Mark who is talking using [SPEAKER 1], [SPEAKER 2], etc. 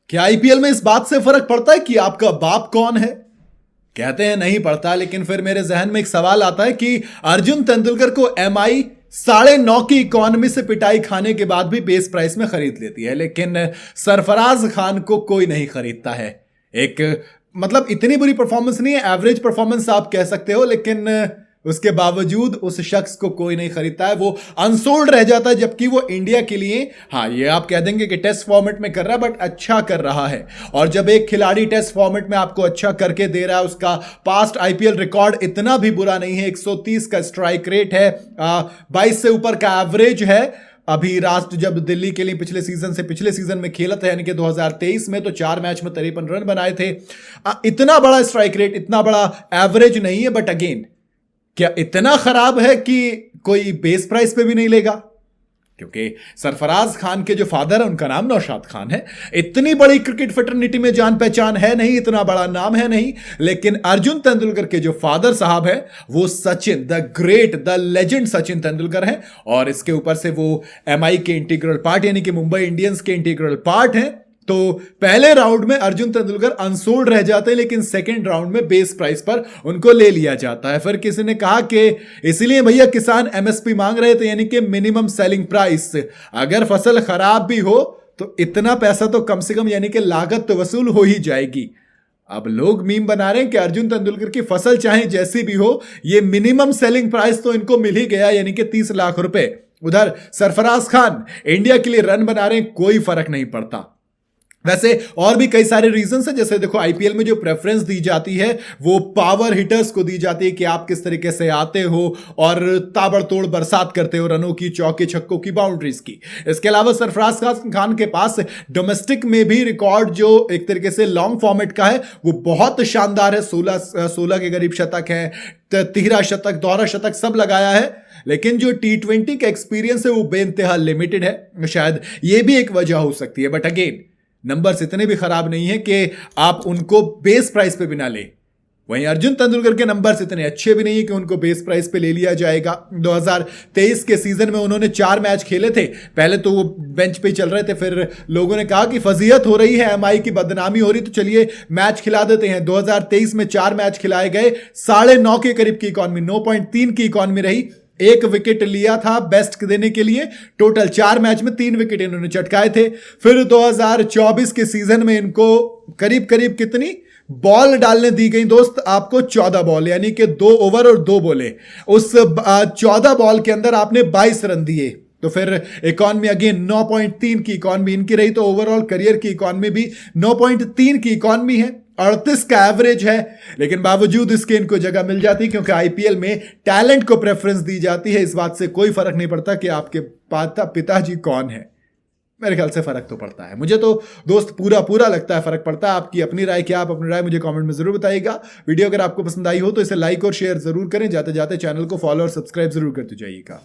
[SPEAKER 1] क्या आईपीएल में इस बात से फर्क पड़ता है कि आपका बाप कौन है? कहते हैं नहीं पड़ता, लेकिन फिर मेरे जहन में एक सवाल आता है कि अर्जुन तेंदुलकर को एमआई 9.5 की इकोनॉमी से पिटाई खाने के बाद भी बेस प्राइस में खरीद लेती है, लेकिन सरफराज खान को कोई नहीं खरीदता है। एक मतलब इतनी बुरी परफॉर्मेंस नहीं है, एवरेज परफॉर्मेंस आप कह सकते हो, लेकिन उसके बावजूद उस शख्स को कोई नहीं खरीदता है, वो अनसोल्ड रह जाता है। जबकि वो इंडिया के लिए, हाँ ये आप कह देंगे कि टेस्ट फॉर्मेट में कर रहा है, बट अच्छा कर रहा है। और जब एक खिलाड़ी टेस्ट फॉर्मेट में आपको अच्छा करके दे रहा है, उसका पास्ट आईपीएल रिकॉर्ड इतना भी बुरा नहीं है, 130 का स्ट्राइक रेट है, 22 से ऊपर का एवरेज है। अभी राष्ट्र जब दिल्ली के लिए पिछले सीजन में खेला था, यानी कि 2023 में, तो 4 मैच में 53 रन बनाए थे। इतना बड़ा स्ट्राइक रेट, इतना बड़ा एवरेज नहीं है, बट अगेन क्या इतना खराब है कि कोई बेस प्राइस पे भी नहीं लेगा? क्योंकि सरफराज खान के जो फादर है उनका नाम नौशाद खान है। इतनी बड़ी क्रिकेट फ्रेटर्निटी में जान पहचान है नहीं, इतना बड़ा नाम है नहीं, लेकिन अर्जुन तेंदुलकर के जो फादर साहब है वो Sachin, the great, the legend Sachin Tendulkar है। और इसके ऊपर से वो एमआई के इंटीग्रल पार्ट, यानी कि मुंबई इंडियंस के इंटीग्रल पार्ट हैं। तो पहले राउंड में अर्जुन तेंदुलकर अनसोल्ड रह जाते हैं, लेकिन सेकंड राउंड में बेस प्राइस पर उनको ले लिया जाता है। फिर किसी ने कहा कि इसलिए भैया किसान एमएसपी मांग रहे थे, यानी कि मिनिमम सेलिंग प्राइस। अगर फसल खराब भी हो तो इतना पैसा तो कम से कम, यानी कि लागत तो वसूल हो ही जाएगी। अब लोग मीम बना रहे हैं कि अर्जुन तेंदुलकर की फसल चाहे जैसी भी हो, ये मिनिमम सेलिंग प्राइस तो इनको मिल ही गया, यानी कि 30 लाख रुपए। उधर सरफराज खान इंडिया के लिए रन बना रहे हैं, कोई फर्क नहीं पड़ता। वैसे और भी कई सारे रीजंस हैं, जैसे देखो आईपीएल में जो प्रेफरेंस दी जाती है वो पावर हिटर्स को दी जाती है कि आप किस तरीके से आते हो और ताबड़तोड़ बरसात करते हो रनों की, चौके छक्कों की, बाउंड्रीज की। इसके अलावा सरफराज खान के पास डोमेस्टिक में भी रिकॉर्ड जो एक तरीके से लॉन्ग फॉर्मेट का है वो बहुत शानदार है। 16 के करीब शतक है, 13 शतक, दोहरा शतक सब लगाया है। लेकिन जो T20 का एक्सपीरियंस है वो बेइंतहा लिमिटेड है। शायद ये भी एक वजह हो सकती है, बट अगेन नंबर्स इतने भी खराब नहीं है कि आप उनको बेस प्राइस पे भी ना ले। वहीं अर्जुन तेंदुलकर के नंबर्स इतने अच्छे भी नहीं है कि उनको बेस प्राइस पे ले लिया जाएगा। 2023 के सीजन में उन्होंने 4 मैच खेले थे। पहले तो वो बेंच पे ही चल रहे थे, फिर लोगों ने कहा कि फजीहत हो रही है, एमआई की बदनामी हो रही, तो चलिए मैच खिला देते हैं। 2023 में 4 मैच खिलाए गए, 9.5 के करीब की इकॉनमी, 9.3 की इकॉनमी रही। 1 विकेट लिया था बेस्ट देने के लिए। टोटल 4 मैच में 3 विकेट इन्होंने चटकाए थे। फिर 2024 के सीजन में इनको करीब करीब कितनी बॉल डालने दी गई दोस्त? आपको 14 बॉल, यानी कि 2 ओवर और 2 बॉलें। उस 14 बॉल के अंदर आपने 22 रन दिए। तो फिर इकॉनमी अगेन 9.3 की इकॉनमी इनकी रही। तो ओवरऑल करियर की इकॉनमी भी 9.3 की इकॉनमी है। 38 का एवरेज है, लेकिन बावजूद इसके इनको जगह मिल जाती है, क्योंकि आईपीएल में टैलेंट को प्रेफरेंस दी जाती है। इस बात से कोई फर्क नहीं पड़ता कि आपके पिताजी कौन है। मेरे ख्याल से फर्क तो पड़ता है। मुझे तो दोस्त पूरा लगता है फर्क पड़ता है। आपकी अपनी राय क्या? आप अपनी राय मुझे कमेंट में जरूर बताइएगा। वीडियो अगर आपको पसंद आई हो तो इसे लाइक और शेयर जरूर करें। जाते जाते चैनल को फॉलो और सब्सक्राइब जरूर करते जाइएगा।